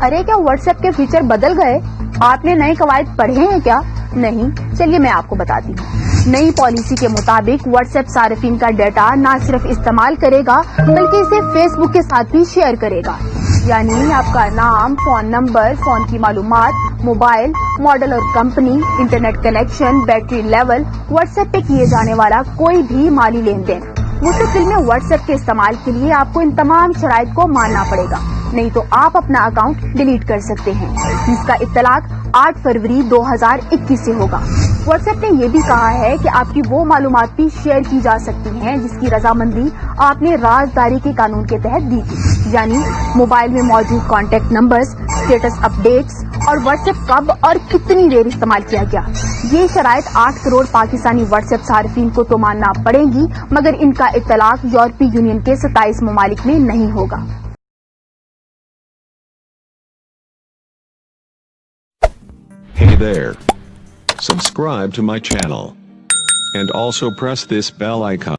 ارے کیا what's app کے feature بدل گئے؟ آپ نے نئے قواعد پڑھے ہیں کیا؟ نہیں، چلیے میں آپ کو بتاتی ہوں۔ نئی پالیسی کے مطابق واٹس ایپ صارفین کا ڈیٹا نہ صرف استعمال کرے گا بلکہ اسے فیس بک کے ساتھ بھی شیئر کرے گا۔ یعنی آپ کا نام، فون نمبر، فون کی معلومات، موبائل ماڈل اور company, internet connection, battery level, what's app پہ کیے جانے والا کوئی بھی مالی لین دین، وہ تو فلم میں واٹس ایپ کے استعمال کے لیے آپ کو ان تمام شرائط کو ماننا پڑے گا، نہیں تو آپ اپنا اکاؤنٹ ڈیلیٹ کر سکتے ہیں، جس کا اطلاق 8 فروری 2021 سے ہوگا۔ واٹس ایپ نے یہ بھی کہا ہے کہ آپ کی وہ معلومات بھی شیئر کی جا سکتی ہیں جس کی رضامندی آپ نے رازداری کے قانون کے تحت دی تھی، یعنی موبائل میں موجود کانٹیکٹ نمبرز، اسٹیٹس اپڈیٹس اور واٹس ایپ کب اور کتنی دیر استعمال کیا گیا۔ یہ شرائط 8 کروڑ پاکستانی واٹس ایپ صارفین کو تو ماننا پڑے گی، مگر ان کا اطلاق یورپی یونین کے 27 ممالک میں نہیں ہوگا۔ Hey there. Subscribe to my channel. And also press this bell icon.